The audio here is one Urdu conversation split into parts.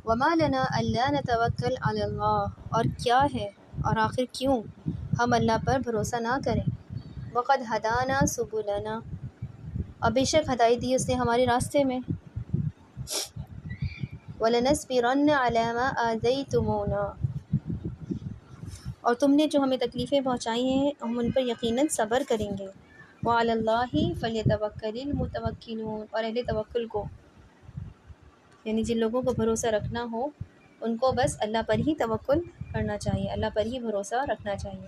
وما لنا الا نتوکل علی اللہ، اور کیا ہے اور آخر کیوں ہم اللہ پر بھروسہ نہ کریں. وقد ہدانا سبلنا، اور بے شک ہدایت دی اس نے ہمارے راستے میں. وَلَنَصْبِرَنَّ عَلَىٰ مَا آذَيْتُمُونَا، اور تم نے جو ہمیں تکلیفیں پہنچائی ہیں ہم ان پر یقیناً صبر کریں گے. وَعَلَى اللَّهِ فَلْيَتَوَكَّلِ الْمُتَوَكِّلُونَ، اور اہل توکل کو، یعنی جن لوگوں کو بھروسہ رکھنا ہو ان کو بس اللہ پر ہی توکل کرنا چاہیے، اللہ پر ہی بھروسہ رکھنا چاہیے.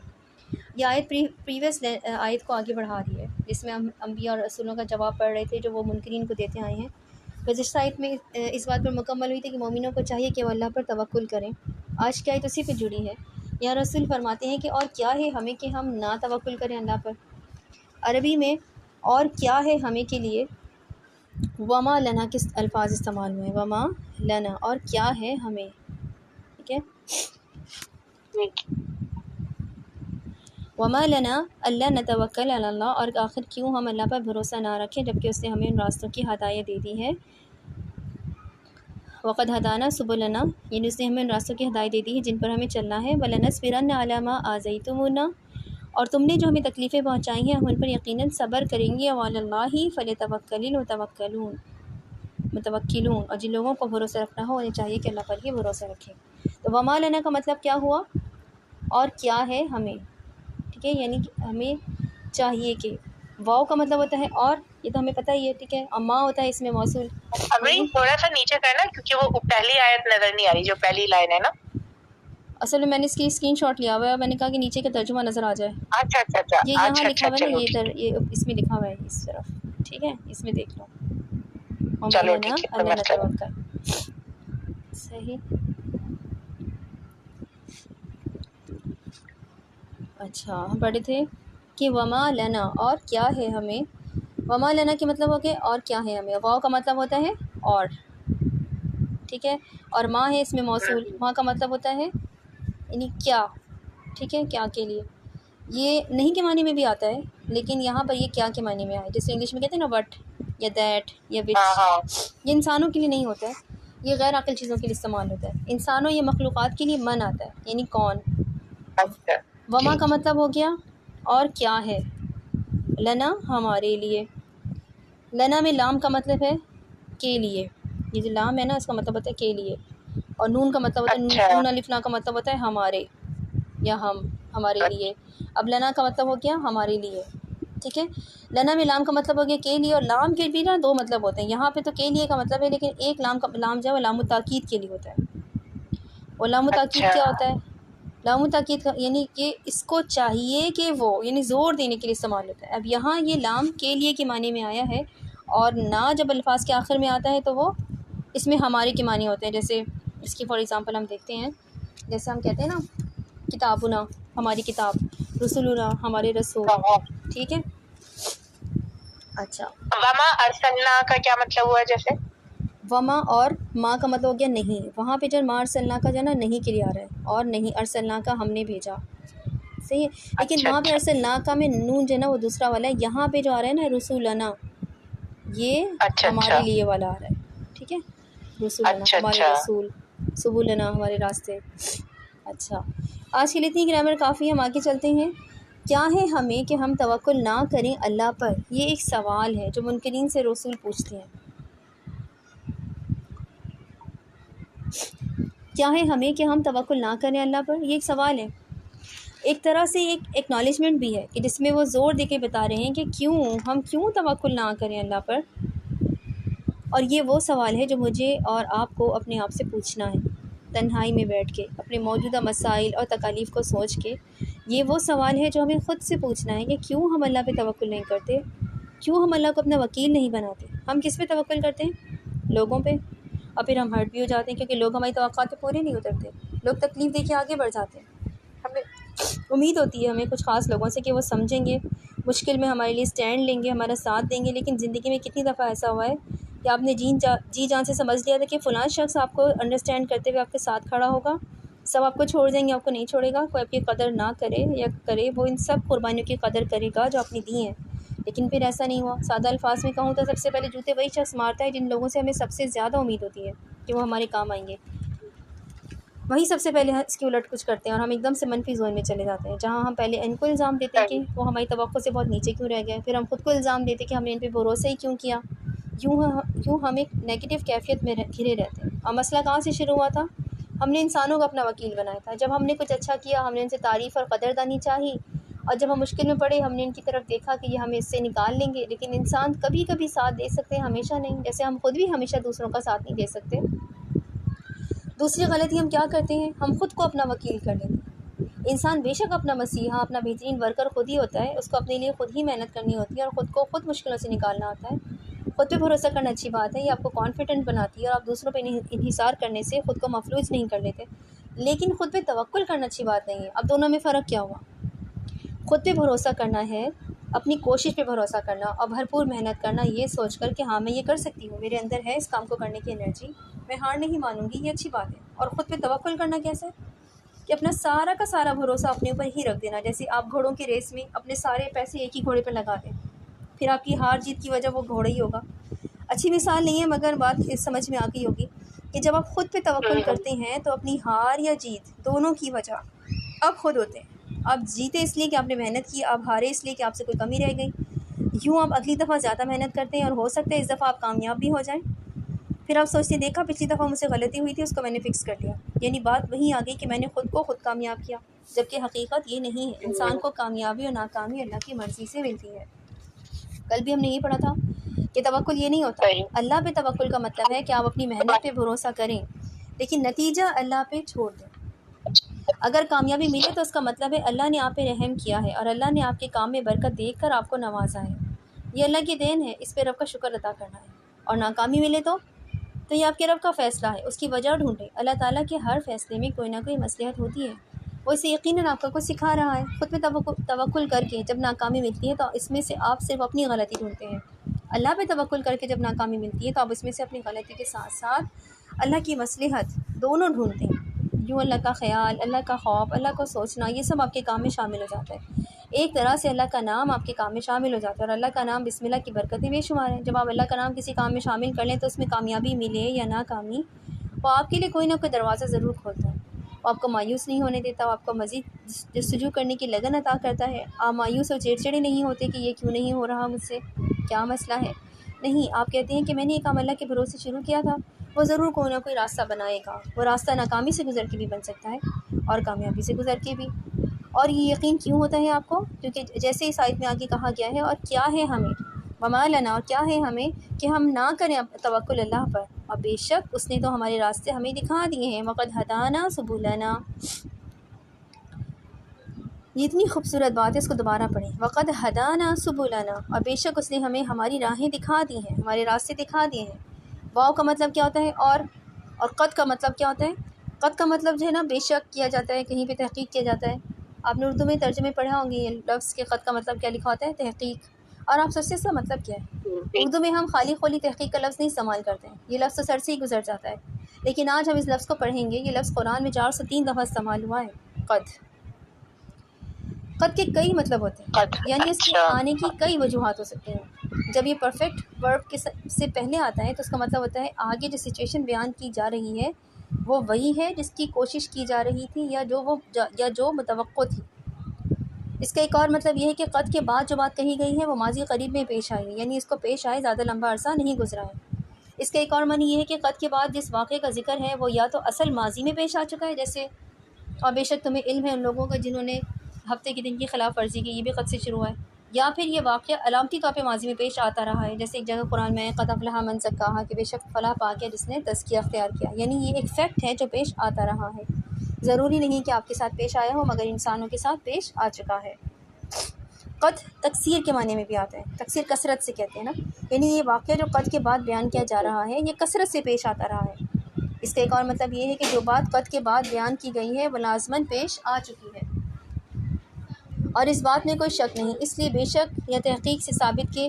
یہ آیت پریویس آیت کو آگے بڑھا رہی ہے جس میں ہم انبیاء اور رسولوں کا جواب پڑھ رہے تھے جو وہ منکرین کو دیتے آئے ہیں. گزشتہ آیت میں اس بات پر مکمل ہوئی تھی کہ مومنوں کو چاہیے کہ وہ اللہ پر توکل کریں. آج کی آیت اسی پہ جڑی ہے. یہاں رسول فرماتے ہیں کہ اور کیا ہے ہمیں کہ ہم نہ توکل کریں اللہ پر. عربی میں اور کیا ہے ہمیں کے لیے وما لنا کس الفاظ استعمال ہوئے ہیں. وما لنا، اور کیا ہے ہمیں. ٹھیک ہے. وما لنا اللہ نتوکل علی اللہ، اور آخر کیوں ہم اللہ پر بھروسہ نہ رکھیں جبکہ اس نے ہمیں ان راستوں کی ہدایت دے دی ہے. وقد ہدانا سبلنا، یعنی اس نے ہمیں ان راستوں کی ہدایت دے دی ہے جن پر ہمیں چلنا ہے. ولنصبرن علی ما آذیتمونا، اور تم نے جو ہمیں تکلیفیں پہنچائی ہیں ہم ان پر یقیناً صبر کریں گے. وعلی اللہ فلیتوکل المتوکلون، اور جن لوگوں کو بھروسہ رکھنا ہو انہیں چاہیے کہ اللہ پر ہی بھروسہ رکھیں. تو وما لنا کا مطلب کیا ہوا؟ اور کیا ہے ہمیں. ٹھیک ہے، یعنی کہ ہمیں چاہیے کہ، واؤ کا مطلب ہوتا ہے اور، یہ تو ہمیں پتہ ہی ہے. ٹھیک ہے، اما ہوتا ہے اس میں موصول. ہمیں تھوڑا سا نیچے کرنا کیونکہ وہ پہلی آیت نظر نہیں آ رہی جو پہلی لائن ہے نا. اصل میں نے اس کی اسکرین شاٹ لیا ہوا ہے، میں نے کہا کہ نیچے کا ترجمہ نظر آ جائے. اچھا اچھا اچھا، یہ یہاں لکھا ہوا ہے نا، یہ اس میں لکھا ہوا ہے اس طرف. ٹھیک ہے، اس میں دیکھ لو. چلو ٹھیک ہے، اللہ نتوکل. صحیح. اچھا، ہم پڑھے تھے کہ وما لنا، اور کیا ہے ہمیں. وما لنا کے مطلب ہو گیا اور کیا ہے ہمیں. واؤ کا مطلب ہوتا ہے اور. ٹھیک ہے، اور ما ہے اس میں موصول. ما کا مطلب ہوتا ہے یعنی کیا. ٹھیک ہے، کیا کے لیے. یہ نہیں کے معنی میں بھی آتا ہے لیکن یہاں پر یہ کیا کے معنی میں آئے. جیسے انگلش میں کہتے ہیں نا وٹ یا دیٹ یا وچ. یہ انسانوں کے لیے نہیں ہوتا ہے، یہ غیر عاقل چیزوں کے لیے استعمال ہوتا ہے. انسانوں یا مخلوقات کے لیے من آتا ہے یعنی کون. وما کا مطلب ہو گیا اور کیا ہے. لنا ہمارے لیے. لنا میں لام کا مطلب ہے کے لیے. یہ جو لام ہے نا اس کا مطلب ہوتا ہے کے لیے. اور نون کا مطلب ہوتا ہے، نون الف لام کا مطلب ہوتا ہے ہمارے یا ہم، ہمارے لیے. اب لنا کا مطلب ہو گیا ہمارے لیے. ٹھیک ہے، لنا میں لام کا مطلب ہو گیا کے لیے. اور لام کے بھی نا دو مطلب ہوتے ہیں. یہاں پہ تو کے لیے کا مطلب ہے لیکن ایک لام جو ہے وہ لام التاکید کے لیے ہوتا ہے. وہ لام التاکید کیا ہوتا ہے؟ لام التاکید کا یعنی کہ اس کو چاہیے کہ وہ، یعنی زور دینے کے لیے استعمال ہوتا ہے. اب یہاں یہ لام کے لیے کے معنی میں آیا ہے اور نہ جب الفاظ کے آخر میں آتا ہے تو وہ اس میں ہمارے کے معنی ہوتے ہیں. جیسے اس کی فار ایگزامپل ہم دیکھتے ہیں، جیسے ہم کہتے ہیں نا کتابنا ہماری کتاب، رسولنا ہمارے رسول. ٹھیک ہے. اچھا، وما ارسلنا کا کیا مطلب ہوا؟ جیسے وما اور ما کا مطلب ہو گیا نہیں. وہاں پہ جو ما ارسلنا کا جو ہے نا نہیں کے لیے آ رہا ہے، اور نہیں ارسلنا کا ہم نے بھیجا. صحیح ہے، لیکن وہاں پہ ارسلنا کا میں نون جو ہے نا وہ دوسرا والا ہے. یہاں پہ جو آ رہا ہے نا رسولنا، یہ ہمارے لیے والا آ رہا ہے. ٹھیک ہے، رسولنا ہمارے رسول، سبولنا ہمارے راستے. اچھا، آج کے لیے اتنی گرامر کافی ہے. ہم آگے چلتے ہیں. کیا ہے ہمیں کہ ہم توکل نہ کریں اللہ پر. یہ ایک سوال ہے جو منکرین سے رسول پوچھتے ہیں. کیا ہے ہمیں کہ ہم توکل نہ کریں اللہ پر، یہ ایک سوال ہے. ایک طرح سے ایک ایکنالجمنٹ بھی ہے کہ جس میں وہ زور دے کے بتا رہے ہیں کہ ہم کیوں توکل نہ کریں اللہ پر. اور یہ وہ سوال ہے جو مجھے اور آپ کو اپنے آپ سے پوچھنا ہے تنہائی میں بیٹھ کے، اپنے موجودہ مسائل اور تکالیف کو سوچ کے. یہ وہ سوال ہے جو ہمیں خود سے پوچھنا ہے کہ کیوں ہم اللہ پہ توکل نہیں کرتے، کیوں ہم اللہ کو اپنا وکیل نہیں بناتے. ہم کس پہ توکل کرتے ہیں؟ لوگوں پہ. اور پھر ہم ہرٹ بھی ہو جاتے ہیں کیونکہ لوگ ہماری توقعات پہ پورے نہیں اترتے. لوگ تکلیف دے کے آگے بڑھ جاتے ہیں. ہمیں امید ہوتی ہے ہمیں کچھ خاص لوگوں سے کہ وہ سمجھیں گے، مشکل میں ہمارے لیے اسٹینڈ لیں گے، ہمارا ساتھ دیں گے. لیکن زندگی میں کتنی دفعہ ایسا ہوا ہے کہ آپ نے جی جان سے سمجھ لیا تھا کہ فلاں شخص آپ کو انڈرسٹینڈ کرتے ہوئے آپ کے ساتھ کھڑا ہوگا، سب آپ کو چھوڑ دیں گے، آپ کو نہیں چھوڑے گا. کوئی آپ کی قدر نہ کرے یا کرے، وہ ان سب قربانیوں کی قدر کرے گا جو آپ نے دی ہیں. لیکن پھر ایسا نہیں ہوا. سادہ الفاظ میں کہوں تو سب سے پہلے جوتے وہی شخص مارتا ہے جن لوگوں سے ہمیں سب سے زیادہ امید ہوتی ہے کہ وہ ہمارے کام آئیں گے. وہی سب سے پہلے اس کے الٹ کچھ کرتے ہیں اور ہم ایک دم سے منفی زون میں چلے جاتے ہیں، جہاں ہم پہلے ان کو الزام دیتے ہیں کہ وہ ہماری توقع سے بہت نیچے کیوں رہ گئے، پھر ہم خود کو الزام دیتے ہیں کہ ہم نے ان پہ بھروسہ ہی کیوں کیا، یوں ہم ایک نیگیٹو کیفیت میں گھرے رہتے ہیں۔ اور مسئلہ کہاں سے شروع ہوا تھا؟ ہم نے انسانوں کو اپنا وکیل بنایا تھا۔ جب ہم نے کچھ اچھا کیا، ہم نے ان سے تعریف اور قدردانی چاہی، اور جب ہم مشکل میں پڑے، ہم نے ان کی طرف دیکھا کہ یہ ہمیں اس سے نکال لیں گے، لیکن انسان کبھی کبھی ساتھ دے سکتے ہیں، ہمیشہ نہیں، جیسے ہم خود بھی ہمیشہ دوسروں کا ساتھ نہیں دے سکتے۔ دوسری غلطی ہم کیا کرتے ہیں؟ ہم خود کو اپنا وکیل کر لیتے ہیں۔ انسان بے شک اپنا مسیحا، اپنا بہترین ورکر خود ہی ہوتا ہے، اس کو اپنے لیے خود ہی محنت کرنی ہوتی ہے اور خود کو خود مشکلوں سے نکالنا ہوتا ہے۔ خود پہ بھروسہ کرنا اچھی بات ہے، یہ آپ کو کانفیڈنٹ بناتی ہے اور آپ دوسروں پہ انحصار کرنے سے خود کو مفلوج نہیں کر لیتے، لیکن خود پہ توکل کرنا اچھی بات نہیں ہے۔ اب دونوں میں فرق کیا ہوا؟ خود پہ بھروسہ کرنا ہے، اپنی کوشش پہ بھروسہ کرنا اور بھرپور محنت کرنا، یہ سوچ کر کہ ہاں میں یہ کر سکتی ہوں، میرے اندر ہے اس کام کو کرنے کی انرجی، میں ہار نہیں مانوں گی، یہ اچھی بات ہے۔ اور خود پہ توکل کرنا کیسے؟ کہ اپنا سارا کا سارا بھروسہ اپنے اوپر ہی رکھ دینا، جیسے آپ گھوڑوں کی ریس میں اپنے سارے پیسے ایک ہی گھوڑے پہ لگا دیں، پھر آپ کی ہار جیت کی وجہ وہ گھوڑا ہی ہوگا۔ اچھی مثال نہیں ہے مگر بات سمجھ میں آ گئی ہوگی کہ جب آپ خود پہ توکل کرتے ہیں تو اپنی ہار یا جیت دونوں کی وجہ آپ خود ہوتے ہیں۔ آپ جیتے اس لیے کہ آپ نے محنت کی، آپ ہارے اس لیے کہ آپ سے کوئی کمی رہ گئی۔ یوں آپ اگلی دفعہ زیادہ محنت کرتے ہیں اور ہو سکتا ہے اس دفعہ آپ کامیاب بھی ہو جائیں، پھر آپ سوچتے ہیں دیکھا پچھلی دفعہ مجھ سے غلطی ہوئی تھی، اس کو میں نے فکس کر لیا، یعنی بات وہیں آ گئی کہ میں نے خود کو خود کامیاب کیا، جبکہ حقیقت یہ نہیں ہے۔ انسان کو کامیابی اور ناکامی اللہ کی مرضی سے ملتی ہے۔ کل بھی ہم نے یہ پڑھا تھا کہ توکل یہ نہیں ہوتا۔ اللہ پہ توکل کا مطلب ہے کہ آپ اپنی محنت پہ بھروسہ کریں لیکن نتیجہ اللہ پہ چھوڑ دیں۔ اگر کامیابی ملے تو اس کا مطلب ہے اللہ نے آپ پہ رحم کیا ہے اور اللہ نے آپ کے کام میں برکت دیکھ کر آپ کو نوازا ہے، یہ اللہ کی دین ہے، اس پہ رب کا شکر ادا کرنا ہے۔ اور ناکامی ملے تو یہ آپ کے رب کا فیصلہ ہے، اس کی وجہ ڈھونڈیں۔ اللہ تعالیٰ کے ہر فیصلے میں کوئی نہ کوئی مصلحت ہوتی ہے، وہ اسے یقیناً آپ کو کچھ سکھا رہا ہے۔ خود پہ توکل کر کے جب ناکامی ملتی ہے تو اس میں سے آپ صرف اپنی غلطی ڈھونڈتے ہیں، اللہ پہ توکل کر کے جب ناکامی ملتی ہے تو آپ اس میں سے اپنی غلطی کے ساتھ ساتھ اللہ کی مصلحت دونوں ڈھونڈتے ہیں۔ یوں اللہ کا خیال، اللہ کا خوف، اللہ کو سوچنا، یہ سب آپ کے کام میں شامل ہو جاتا ہے۔ ایک طرح سے اللہ کا نام آپ کے کام میں شامل ہو جاتا ہے، اور اللہ کا نام بسم اللہ کی برکتیں بے شمار ہیں۔ جب آپ اللہ کا نام کسی کام میں شامل کر لیں تو اس میں کامیابی ملے یا ناکامی، وہ آپ کے لیے کوئی نہ کوئی دروازہ ضرور کھولتا ہے، وہ آپ کو مایوس نہیں ہونے دیتا، وہ آپ کو مزید جستجو کرنے کی لگن عطا کرتا ہے۔ آپ مایوس اور چڑچڑے نہیں ہوتے کہ یہ کیوں نہیں ہو رہا مجھ سے، کیا مسئلہ ہے، نہیں، آپ کہتے ہیں کہ میں نے یہ کام اللہ کے بھروسے شروع کیا تھا، وہ ضرور کوئی نہ کوئی راستہ بنائے گا، وہ راستہ ناکامی سے گزر کے بھی بن سکتا ہے اور کامیابی سے گزر کے بھی۔ اور یہ یقین کیوں ہوتا ہے آپ کو؟ کیونکہ جیسے اس آیت میں آگے کہا گیا ہے، اور کیا ہے ہمیں، وما لنا، اور کیا ہے ہمیں کہ ہم نہ کریں توکل اللہ پر، اور بے شک اس نے تو ہمارے راستے ہمیں دکھا دیے ہیں۔ وقد ہدانا سبلنا، یہ اتنی خوبصورت بات ہے، اس کو دوبارہ پڑھیں۔ وقد ہدانا سبلنا، اور بے شک اس نے ہمیں ہماری راہیں دکھا دی ہیں، ہمارے راستے دکھا دیے ہیں۔ واو کا مطلب کیا ہوتا ہے؟ اور قد کا مطلب کیا ہوتا ہے؟ قد کا مطلب جو ہے نا بے شک کیا جاتا ہے، کہیں پہ تحقیق کیا جاتا ہے۔ آپ نے اردو میں ترجمے پڑھے ہوں گے، یہ لفظ کے قد کا مطلب کیا لکھا ہوتا ہے؟ تحقیق۔ اور آپ سوچتے اس کا مطلب کیا ہے؟ اردو میں ہم خالی خولی تحقیق کا لفظ نہیں استعمال کرتے ہیں، یہ لفظ تو سر سے ہی گزر جاتا ہے، لیکن آج ہم اس لفظ کو پڑھیں گے۔ یہ لفظ قرآن میں 403 دفعہ استعمال ہوا ہے، قد۔ قد کے کئی مطلب ہوتے ہیں، یعنی اس کے آنے کی کئی وجوہات ہو سکتے ہیں۔ جب یہ پرفیکٹ ورب کے سے پہلے آتا ہے تو اس کا مطلب ہوتا ہے آگے جو سچویشن بیان کی جا رہی ہے وہ وہی ہے جس کی کوشش کی جا رہی تھی یا جو متوقع تھی۔ اس کا ایک اور مطلب یہ ہے کہ قد کے بعد جو بات کہی گئی ہے وہ ماضی قریب میں پیش آئی ہے، یعنی اس کو پیش آئے زیادہ لمبا عرصہ نہیں گزرا ہے۔ اس کا ایک اور معنی یہ ہے کہ قد کے بعد جس واقعے کا ذکر ہے وہ یا تو اصل ماضی میں پیش آ چکا ہے، جیسے اور بے شک تمہیں علم ہے ان لوگوں کا جنہوں نے ہفتے کے دن کی خلاف ورزی کی، یہ بھی قد سے شروع ہے، یا پھر یہ واقعہ علامتی طور پہ ماضی میں پیش آتا رہا ہے، جیسے ایک جگہ قرآن میں قد افلح من زکاہا کہ بے شک فلاح پا گیا جس نے تزکیہ اختیار کیا، یعنی یہ ایک فیکٹ ہے جو پیش آتا رہا ہے، ضروری نہیں کہ آپ کے ساتھ پیش آیا ہو مگر انسانوں کے ساتھ پیش آ چکا ہے۔ قد تکثیر کے معنی میں بھی آتا ہے، تکثیر کثرت سے کہتے ہیں نا، یعنی یہ واقعہ جو قد کے بعد بیان کیا جا رہا ہے یہ کثرت سے پیش آتا رہا ہے۔ اس کا ایک اور مطلب یہ ہے کہ جو بات قد کے بعد بیان کی گئی ہے وہ لازماً پیش آ چکی ہے اور اس بات میں کوئی شک نہیں، اس لیے بے شک یا تحقیق سے ثابت کے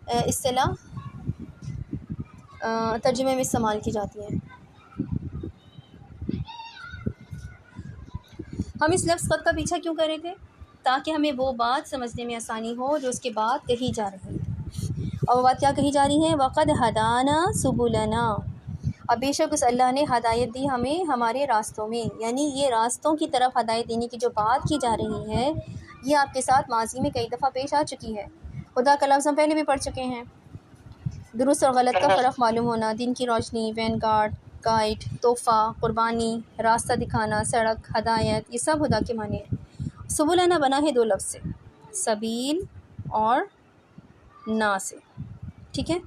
اصطلاح ترجمے میں استعمال کی جاتی ہے۔ ہم اس لفظ قد کا پیچھا کیوں کر رہے تھے؟ تاکہ ہمیں وہ بات سمجھنے میں آسانی ہو جو اس کے بعد کہی جا رہی ہے، اور وہ بات کیا کہی جا رہی ہے؟ وقد ہدانا سبلنا، اور بے شک اس اللہ نے ہدایت دی ہمیں ہمارے راستوں میں، یعنی یہ راستوں کی طرف ہدایت دینے کی جو بات کی جا رہی ہے یہ آپ کے ساتھ ماضی میں کئی دفعہ پیش آ چکی ہے۔ خدا کا لفظ ہم پہلے بھی پڑھ چکے ہیں۔ درست اور غلط کا فرق معلوم ہونا، دن کی روشنی، وین گارڈ، گائیڈ، تحفہ، قربانی، راستہ دکھانا، سڑک، ہدایت، یہ سب ہدا کے معنی ہیں۔ سبلنا بنا ہے دو لفظ سے، سبیل اور نا سے، ٹھیک ہے۔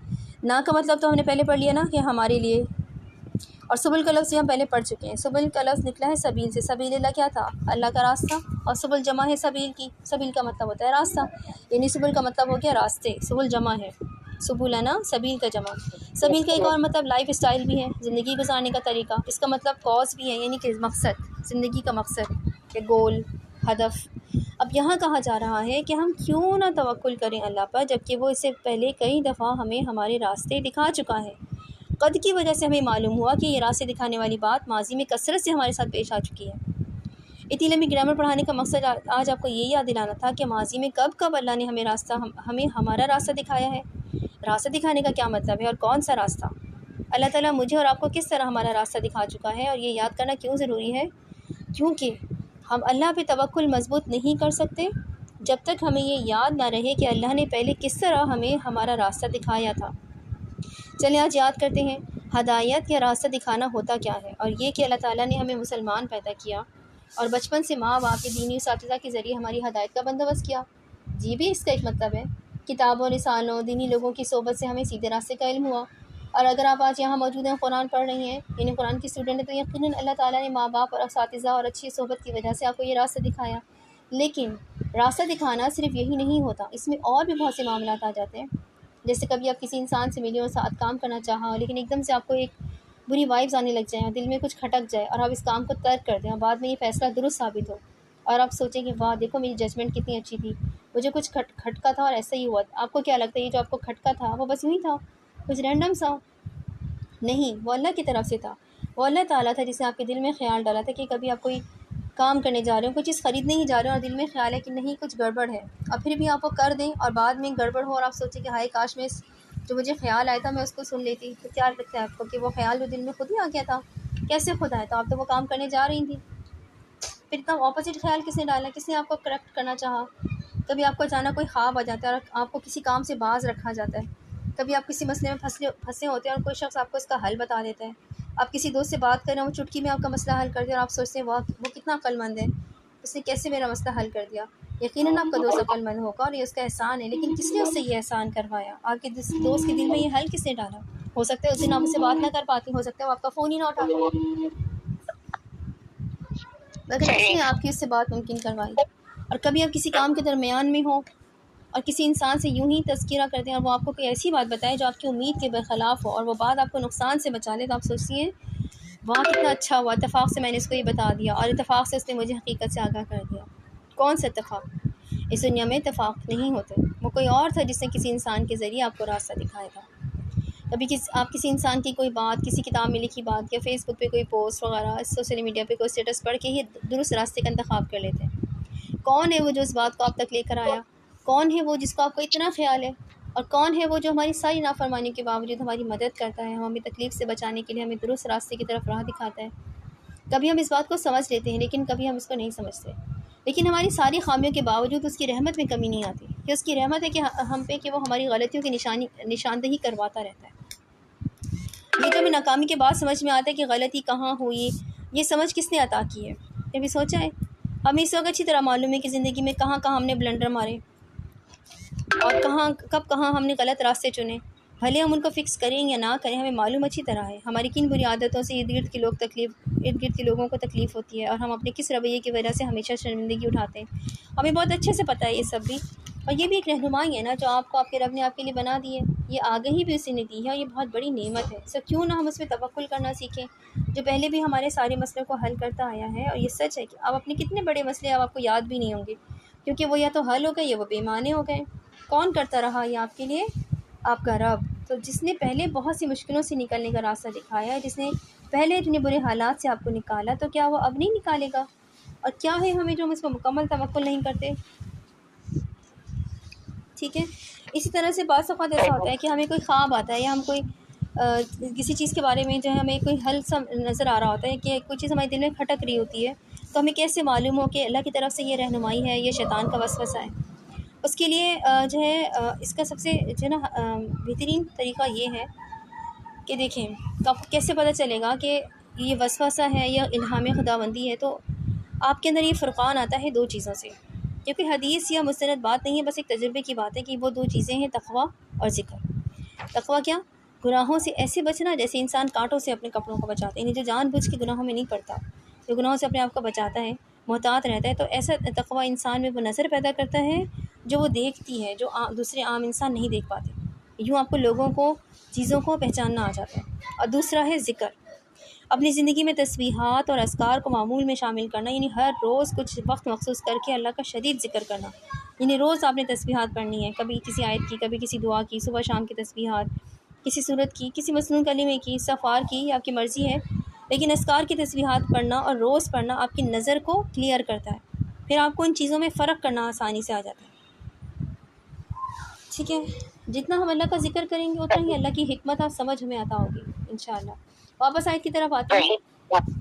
نا کا مطلب تو ہم نے پہلے پڑھ لیا نا کہ ہمارے لیے، اور سبل کا لفظ ہم پہلے پڑھ چکے ہیں۔ سبل کا لفظ نکلا ہے سبیل سے، سبیل اللہ کیا تھا؟ اللہ کا راستہ، اور سبل جمع ہے سبیل کی، سبیل کا مطلب ہوتا ہے راستہ، یعنی سبل کا مطلب ہو گیا راستے، سبل جمع ہے، سبلنا سبیل کا جمع۔ سبیل کا ایک اور مطلب لائف اسٹائل بھی ہے، زندگی گزارنے کا طریقہ، اس کا مطلب کاز بھی ہے، یعنی کہ مقصد، زندگی کا مقصد کہ گول، ہدف۔ اب یہاں کہا جا رہا ہے کہ ہم کیوں نہ توکل کریں اللہ پر، جبکہ وہ اس سے پہلے کئی دفعہ ہمیں ہمارے راستے دکھا چکا ہے۔ قد کی وجہ سے ہمیں معلوم ہوا کہ یہ راستے دکھانے والی بات ماضی میں کثرت سے ہمارے ساتھ پیش آ چکی ہے۔ اتنی لمبی گرامر پڑھانے کا مقصد آج آپ کو یہ یاد دلانا تھا کہ ماضی میں کب کب اللہ نے ہمیں ہمارا راستہ دکھایا ہے۔ راستہ دکھانے کا کیا مطلب ہے اور کون سا راستہ؟ اللہ تعالیٰ مجھے اور آپ کو کس طرح ہمارا راستہ دکھا چکا ہے، اور یہ یاد کرنا کیوں ضروری ہے؟ کیونکہ ہم اللہ پہ توکل مضبوط نہیں کر سکتے جب تک ہمیں یہ یاد نہ رہے کہ اللہ نے پہلے کس طرح ہمیں ہمارا راستہ دکھایا تھا۔ چلیں آج یاد کرتے ہیں ہدایت یا راستہ دکھانا ہوتا کیا ہے، اور یہ کہ اللہ تعالیٰ نے ہمیں مسلمان پیدا کیا اور بچپن سے ماں باپ کے دینی اساتذہ کے ذریعے ہماری ہدایت کا بندوبست کیا۔ یہ بھی اس کا ایک مطلب ہے۔ کتابوں، رسالوں، دینی لوگوں کی صحبت سے ہمیں سیدھے راستے کا علم ہوا، اور اگر آپ آج یہاں موجود ہیں، قرآن پڑھ رہی ہیں، یعنی قرآن کی اسٹوڈنٹ ہیں، تو یقیناً اللہ تعالیٰ نے ماں باپ اور اساتذہ اور اچھی صحبت کی وجہ سے آپ کو یہ راستہ دکھایا۔ لیکن راستہ دکھانا صرف یہی نہیں ہوتا، اس میں اور بھی بہت سے معاملات آ جاتے ہیں۔ جیسے کبھی آپ کسی انسان سے ملے اور ساتھ کام کرنا چاہا، لیکن ایک دم سے آپ کو ایک بری وائبز آنے لگ جائیں اور دل میں کچھ کھٹک جائے، اور آپ اس کام کو ترک کر دیں اور بعد میں یہ فیصلہ درست ثابت ہو، اور آپ سوچیں کہ واہ دیکھو میری ججمنٹ کتنی اچھی تھی، مجھے کچھ کھٹکا تھا اور ایسا ہی ہوا۔ آپ کو کیا لگتا ہے یہ جو آپ کو کھٹکا تھا وہ بس یوں ہی تھا، کچھ رینڈم سا؟ نہیں، وہ اللہ کی طرف سے تھا، وہ اللہ تعالیٰ تھا جس نے آپ کے دل میں خیال ڈالا تھا کہ کبھی آپ کوئی کام کرنے جا رہے ہو، کوئی چیز خریدنے ہی جا رہے ہو، اور دل میں خیال ہے کہ نہیں کچھ گڑبڑ ہے، اور پھر بھی آپ وہ کر دیں اور بعد میں گڑبڑ ہو اور آپ سوچیں کہ ہائے کاش میں جو مجھے خیال آیا تھا میں اس کو سن لیتی، تو کیا لگتا ہے آپ کو کہ وہ خیال جو دل میں خود ہی آ گیا تھا؟ کیسے خود آیا تھا؟ آپ تو وہ کام کرنے جا رہی تھی، پھر اتنا اپوزٹ خیال کس نے ڈالا، کس نے آپ کو کریکٹ کرنا چاہا؟ کبھی آپ کو اچانک کوئی خواب آ جاتا ہے اور آپ کو کسی کام سے باز رکھا جاتا ہے، کبھی آپ کسی مسئلے میں پھنسے ہوتے ہیں اور کوئی شخص آپ کو اس کا حل بتا دیتا ہے، آپ کسی دوست سے بات کر رہے ہیں، وہ چٹکی میں آپ کا مسئلہ حل کر دیا اور آپ سوچتے ہیں واہ وہ کتنا عقل مند ہے، اس نے کیسے میرا مسئلہ حل کر دیا۔ یقیناً آپ کا دوست عقل مند ہوگا اور یہ اس کا احسان ہے، لیکن کس نے اس سے یہ احسان کروایا؟ آپ کے دوست کے دل میں یہ حل کس نے ڈالا؟ ہو سکتا ہے اس دن آپ اس سے بات نہ کر پاتی، ہو سکتا ہے وہ آپ کا فون ہی نہ اٹھاتا، مگر کس نے آپ کی اس سے بات ممکن کروائی؟ اور کبھی آپ کسی کام کے درمیان میں ہو اور کسی انسان سے یوں ہی تذکرہ کرتے ہیں اور وہ آپ کو کوئی ایسی بات بتائے جو آپ کی امید کے برخلاف ہو، اور وہ بات آپ کو نقصان سے بچا لے، تو آپ سوچتی ہیں واہ کتنا اچھا ہوا، اتفاق سے میں نے اس کو یہ بتا دیا اور اتفاق سے اس نے مجھے حقیقت سے آگاہ کر دیا۔ کون سا اتفاق؟ اس دنیا میں اتفاق نہیں ہوتے، وہ کوئی اور تھا جس نے کسی انسان کے ذریعے آپ کو راستہ دکھایا تھا۔ کبھی آپ کسی انسان کی کوئی بات، کسی کتاب میں لکھی بات یا فیس بک پہ کوئی پوسٹ وغیرہ، سوشل میڈیا پہ کوئی اسٹیٹس پڑھ کے ہی درست راستے کا انتخاب کر لیتے ہیں۔ کون ہے وہ جو اس بات کو آپ تک لے کر آیا؟ کون ہے وہ جس کو آپ کو اتنا خیال ہے؟ اور کون ہے وہ جو ہماری ساری نافرمانی کے باوجود ہماری مدد کرتا ہے، ہمیں تکلیف سے بچانے کے لیے ہمیں درست راستے کی طرف راہ دکھاتا ہے؟ کبھی ہم اس بات کو سمجھ لیتے ہیں لیکن کبھی ہم اس کو نہیں سمجھتے، لیکن ہماری ساری خامیوں کے باوجود اس کی رحمت میں کمی نہیں آتی، کہ اس کی رحمت ہے کہ ہم پہ کہ وہ ہماری غلطیوں کی نشاندہی کرواتا رہتا ہے۔ یہ کبھی ناکامی کے بعد سمجھ میں آتا ہے کہ غلطی کہاں ہوئی، یہ سمجھ کس نے عطا کی ہے؟ کبھی سوچا ہے؟ ہمیں اس وقت اچھی طرح معلوم ہے کہ زندگی میں کہاں کہاں ہم نے بلنڈر مارے اور کہاں ہم نے غلط راستے چنے، بھلے ہم ان کو فکس کریں یا نہ کریں، ہمیں معلوم اچھی طرح ہے ہماری کن بری عادتوں سے ارد گرد کے لوگوں کو تکلیف ہوتی ہے، اور ہم اپنے کس رویے کی وجہ سے ہمیشہ شرمندگی اٹھاتے ہیں۔ ہمیں بہت اچھے سے پتہ ہے یہ سب بھی، اور یہ بھی ایک رہنمائی ہے نا جو آپ کو آپ کے رب نے آپ کے لیے بنا دی ہے، یہ آگہی بھی اسی نے دی ہے، اور یہ بہت بڑی نعمت ہے۔ سو کیوں نہ ہم اس پہ توکل کرنا سیکھیں جو پہلے بھی ہمارے سارے مسئلوں کو حل کرتا آیا ہے۔ اور یہ سچ ہے کہ اب اپنے کتنے بڑے مسئلے اب آپ کو یاد بھی نہیں ہوں گے، کیونکہ وہ یا تو حل ہو گئے یا وہ بے معنی ہو گئے۔ کون کرتا رہا یہ آپ کے لیے؟ آپ کا رب، تو جس نے پہلے بہت سی مشکلوں سے نکلنے کا راستہ دکھایا ہے، جس نے پہلے اتنے برے حالات سے آپ کو نکالا، تو کیا وہ اب نہیں نکالے گا؟ اور کیا ہے ہمیں جو ہم اس کو مکمل توکل نہیں کرتے؟ ٹھیک ہے، اسی طرح سے بعض اوقات ایسا ہوتا ہے کہ ہمیں کوئی خواب آتا ہے یا ہم کوئی کسی چیز کے بارے میں جو ہے ہمیں کوئی حل سا نظر آ رہا ہوتا ہے کہ کوئی چیز ہمارے دل میں کھٹک رہی ہوتی ہے، تو ہمیں کیسے معلوم ہو کہ اللہ کی طرف سے یہ رہنمائی ہے، یہ شیطان کا وسوسہ ہے؟ اس کے لیے جو ہے اس کا سب سے جو ہے نا بہترین طریقہ یہ ہے کہ دیکھیں آپ کو کیسے پتہ چلے گا کہ یہ وسوسہ ہے یا الہام خداوندی ہے. تو آپ کے اندر یہ فرقان آتا ہے دو چیزوں سے، کیونکہ حدیث یا مستند بات نہیں ہے، بس ایک تجربے کی بات ہے کہ وہ دو چیزیں ہیں، تقویٰ اور ذکر. تقویٰ کیا؟ گناہوں سے ایسے بچنا جیسے انسان کانٹوں سے اپنے کپڑوں کو بچاتا ہے، یعنی جو جان بوجھ کے گناہوں میں نہیں پڑتا، جو گناہوں سے اپنے آپ کو بچاتا ہے، محتاط رہتا ہے، تو ایسا تقویٰ انسان میں وہ نظر پیدا کرتا ہے جو وہ دیکھتی ہے، جو دوسرے عام انسان نہیں دیکھ پاتے. یوں آپ کو لوگوں کو، چیزوں کو پہچاننا آ جاتا ہے. اور دوسرا ہے ذکر. اپنی زندگی میں تسبیحات اور اذکار کو معمول میں شامل کرنا، یعنی ہر روز کچھ وقت مخصوص کر کے اللہ کا شدید ذکر کرنا. یعنی روز آپ نے تسبیحات پڑھنی ہے، کبھی کسی آیت کی، کبھی کسی دعا کی، صبح شام کی تسبیحات، کسی صورت کی، کسی مصنون کلمے کی، استغفار کی، یہ آپ کی مرضی ہے. لیکن اذکار کی تسبیحات پڑھنا اور روز پڑھنا آپ کی نظر کو کلیئر کرتا ہے، پھر آپ کو ان چیزوں میں فرق کرنا آسانی سے آ جاتا ہے. ٹھیک ہے، جتنا ہم اللہ کا ذکر کریں گے اتنا ہی اللہ کی حکمت اور سمجھ ہمیں عطا ہوگی انشاءاللہ. واپس آیت کی طرف آتے ہیں.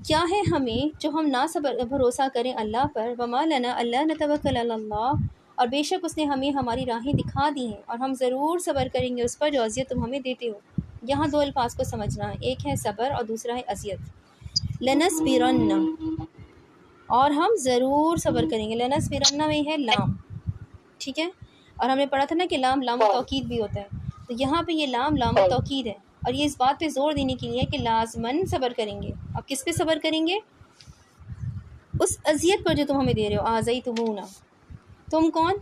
کیا ہے ہمیں جو ہم نہ بھروسہ کریں اللہ پر، وما لنا اللہ نتوکل علی اللہ، اور بے شک اس نے ہمیں ہماری راہیں دکھا دی ہیں اور ہم ضرور صبر کریں گے اس پر جو اذیت تم ہمیں دیتے ہو. یہاں دو الفاظ کو سمجھنا ہے، ایک ہے صبر اور دوسرا ہے اذیت. لنصبرن، اور ہم ضرور صبر کریں گے. لنصبرن میں ہے لام، ٹھیک ہے، اور ہم نے پڑھا تھا نا کہ لام لام توکید بھی ہوتا ہے، تو یہاں پہ یہ لام لام توکید ہے، اور یہ اس بات پہ زور دینے کے لیے کہ لازماً صبر کریں گے. اب کس پہ صبر کریں گے؟ اس اذیت پر جو تم ہمیں دے رہے ہو. آذیتمونا، تم کون؟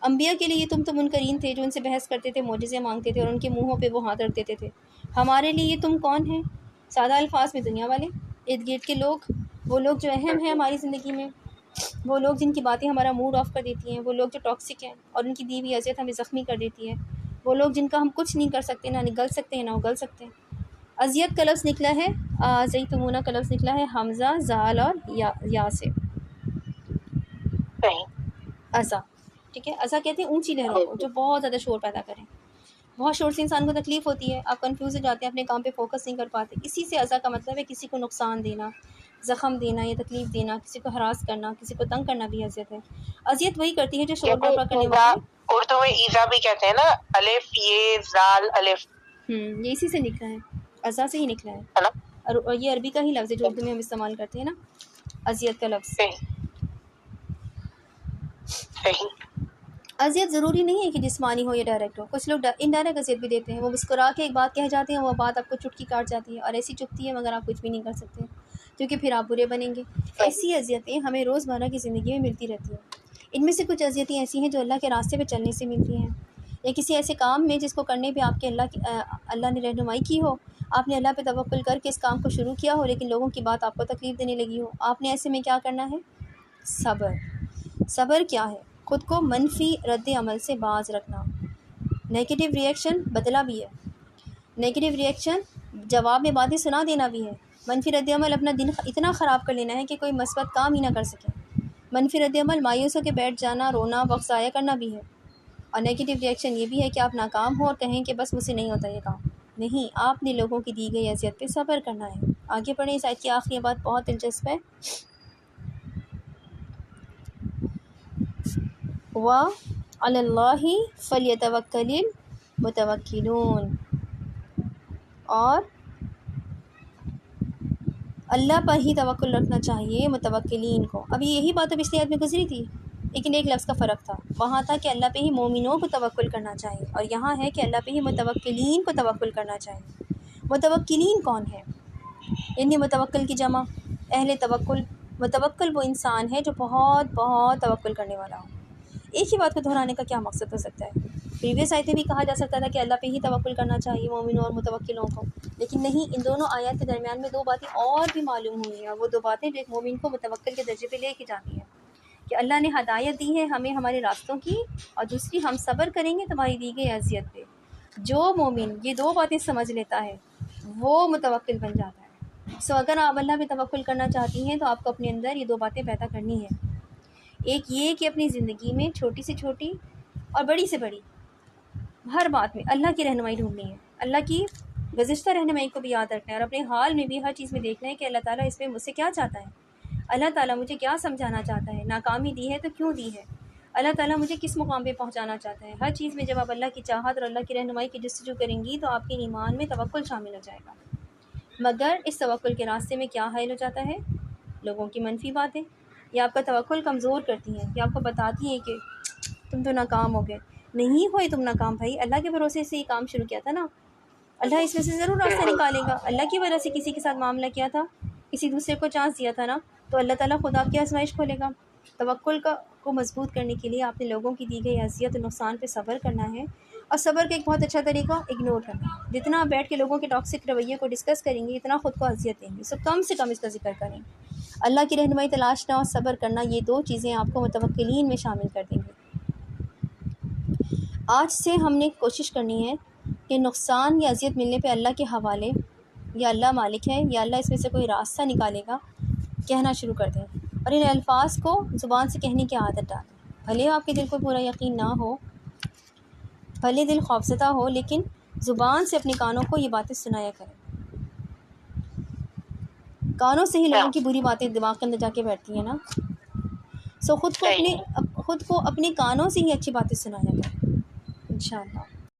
انبیاء کے لیے تم تو منکرین تھے جو ان سے بحث کرتے تھے، معجزے مانگتے تھے اور ان کے منہوں پہ وہ ہاتھ رکھ دیتے تھے. ہمارے لیے تم کون ہیں؟ سادہ الفاظ میں دنیا والے، ارد گرد کے لوگ، وہ لوگ جو اہم ہیں ہماری زندگی میں، وہ لوگ جن کی باتیں ہمارا موڈ آف کر دیتی ہیں، وہ لوگ جو ٹاکسک ہیں اور ان کی دی ہوئی اذیت ہمیں زخمی کر دیتی ہے، وہ لوگ جن کا ہم کچھ نہیں کر سکتے، نہ نگل سکتے ہیں نہ اگل سکتے ہیں. اذیت کا لفظ نکلا ہے، آذیتمونا کا لفظ نکلا ہے حمزہ زال اور یا سے، ازا. ٹھیک ہے، ازا کہتے ہیں اونچی لہروں کو جو بہت زیادہ شور پیدا کریں. بہت شور سے انسان کو تکلیف ہوتی ہے، آپ کنفیوز ہو جاتے ہیں، اپنے کام پہ فوکس نہیں کر پاتے. اسی سے ازا کا مطلب ہے کسی کو نقصان دینا، زخم دینا یا تکلیف دینا، کسی کو ہراس کرنا، کسی کو تنگ کرنا بھی اذیت ہے. اذیت وہی کرتی ہے جو شور برپا کرنے والی ہے. اردو میں ایزا بھی کہتے ہیں نا، الف یہ زال الف، یہ اسی سے نکلا ہے، ازا سے ہی نکلا ہے، اور یہ عربی کا ہی لفظ ہے جو اردو میں ہم استعمال کرتے ہیں نا، اذیت کا لفظ. اذیت ضروری نہیں ہے کہ جسمانی ہو یا ڈائریکٹ ہو. کچھ لوگ انڈائریکٹ اذیت بھی دیتے ہیں، وہ مسکرا کے ایک بات کہہ جاتے ہیں، وہ بات آپ کو چٹکی کاٹ جاتی ہے اور ایسی چپتی ہے مگر آپ کچھ بھی نہیں کر سکتے کیونکہ پھر آپ برے بنیں گے. ایسی اذیتیں ہمیں روزمرہ کی زندگی میں ملتی رہتی ہیں. ان میں سے کچھ اذیتیں ایسی ہیں جو اللہ کے راستے پہ چلنے سے ملتی ہیں، یا کسی ایسے کام میں جس کو کرنے پہ آپ کے اللہ نے رہنمائی کی ہو، آپ نے اللہ پہ توکل کر کے اس کام کو شروع کیا ہو لیکن لوگوں کی بات آپ کو تکلیف دینے لگی ہو. آپ نے ایسے میں کیا کرنا ہے؟ صبر. صبر کیا ہے؟ خود کو منفی رد عمل سے باز رکھنا. نیگیٹو ریئیکشن بدلہ بھی ہے، نیگیٹو ریئیکشن جواب میں باتیں سنا دینا بھی ہے. منفی رد عمل اپنا دن اتنا خراب کر لینا ہے کہ کوئی مثبت کام ہی نہ کر سکے. منفی رد عمل مایوس ہو کے بیٹھ جانا، رونا، وقت ضائع کرنا بھی ہے. اور نیگیٹو ریئیکشن یہ بھی ہے کہ آپ ناکام ہو اور کہیں کہ بس مجھ سے نہیں ہوتا یہ کام. نہیں، آپ نے لوگوں کی دی گئی اذیت پہ صبر کرنا ہے. آگے پڑھیں، اس آیت کی آخری بات بہت دلچسپ ہے. وَعَلَى اللَّهِ فَلْيَتَوَكَّلِ الْمُتَوَكِّلُونَ، اور اللہ پر ہی توکل رکھنا چاہیے متوکلین کو. ابھی یہی بات تو پچھلی آیت میں گزری تھی، لیکن ایک لفظ کا فرق تھا. وہاں تھا کہ اللہ پہ ہی مومنوں کو توکل کرنا چاہیے، اور یہاں ہے کہ اللہ پہ ہی متوکلین کو توکل کرنا چاہیے. متوکلین کون ہے؟ یعنی متوکل کی جمع اہل توکل. متوکل وہ انسان ہے جو بہت بہت توکل کرنے والا ہو. ایک ہی بات کو دہرانے کا کیا مقصد ہو سکتا ہے؟ پریویس آیتیں بھی کہا جا سکتا تھا کہ اللہ پہ ہی توکل کرنا چاہیے مومنوں اور متوکلوں کو، لیکن نہیں، ان دونوں آیات کے درمیان میں دو باتیں اور بھی معلوم ہوئی ہیں، اور وہ دو باتیں جو ایک مومن کو متوکل کے درجے پہ لے کے جاتی ہیں کہ اللہ نے ہدایت دی ہے ہمیں ہمارے راستوں کی، اور دوسری ہم صبر کریں گے تمہاری دی گئی اذیت پہ. جو مومن یہ دو باتیں سمجھ لیتا ہے وہ متوکل بن جاتا ہے. اگر آپ اللہ پہ توکل کرنا چاہتی ہیں تو آپ کو اپنے اندر یہ دو باتیں پیدا کرنی ہیں. ایک یہ کہ اپنی زندگی میں چھوٹی سے چھوٹی اور بڑی سے بڑی ہر بات میں اللہ کی رہنمائی ڈھونڈنی ہے، اللہ کی گزشتہ رہنمائی کو بھی یاد رکھنا ہے اور اپنے حال میں بھی ہر چیز میں دیکھنا ہے کہ اللہ تعالیٰ اس میں مجھ سے کیا چاہتا ہے، اللہ تعالیٰ مجھے کیا سمجھانا چاہتا ہے، ناکامی دی ہے تو کیوں دی ہے، اللہ تعالیٰ مجھے کس مقام پہ پہنچانا چاہتا ہے۔ ہر چیز میں جب آپ اللہ کی چاہت اور اللہ کی رہنمائی کی جستجو کریں گی تو آپ کے ایمان میں توکل شامل ہو جائے گا، مگر اس توکل کے راستے میں کیا حائل ہو جاتا ہے؟ لوگوں کی منفی باتیں، یہ آپ کا توکل کمزور کرتی ہیں، یہ آپ کو بتاتی ہیں کہ تم تو ناکام ہو گئے۔ نہیں ہوئے تم ناکام بھائی، اللہ کے بھروسے سے یہ کام شروع کیا تھا نا، اللہ اس میں سے ضرور راستہ نکالے گا۔ اللہ کی وجہ سے کسی کے ساتھ معاملہ کیا تھا، کسی دوسرے کو چانس دیا تھا نا، تو اللہ تعالیٰ خود آپ کی آزمائش کھولے گا۔ توکل کو مضبوط کرنے کے لیے آپ نے لوگوں کی دی گئی اذیت و نقصان پہ صبر کرنا ہے، اور صبر کا ایک بہت اچھا طریقہ اگنور کرنا ہے۔ جتنا آپ بیٹھ کے لوگوں کے ٹاکسک رویے کو ڈسکس کریں گے اتنا خود کو اذیت دیں گے، سو کم سے کم اس کا ذکر کریں۔ اللہ کی رہنمائی تلاشنا اور صبر کرنا، یہ دو چیزیں آپ کو متوکلین میں شامل کر دیں گے۔ آج سے ہم نے کوشش کرنی ہے کہ نقصان یا اذیت ملنے پہ اللہ کے حوالے، یا اللہ مالک ہے، یا اللہ اس میں سے کوئی راستہ نکالے گا، کہنا شروع کر دیں، اور ان الفاظ کو زبان سے کہنے کی عادت ڈالیں۔ بھلے آپ کے دل کو پورا یقین نہ ہو، بھلے دل خوفزدہ ہو، لیکن زبان سے اپنے کانوں کو یہ باتیں سنایا کریں۔ کانوں سے ہی لوگوں کی بری باتیں دماغ کے اندر جا کے بیٹھتی ہیں نا، سو خود کو اپنے کانوں سے ہی اچھی باتیں سنایا کریں انشاءاللہ۔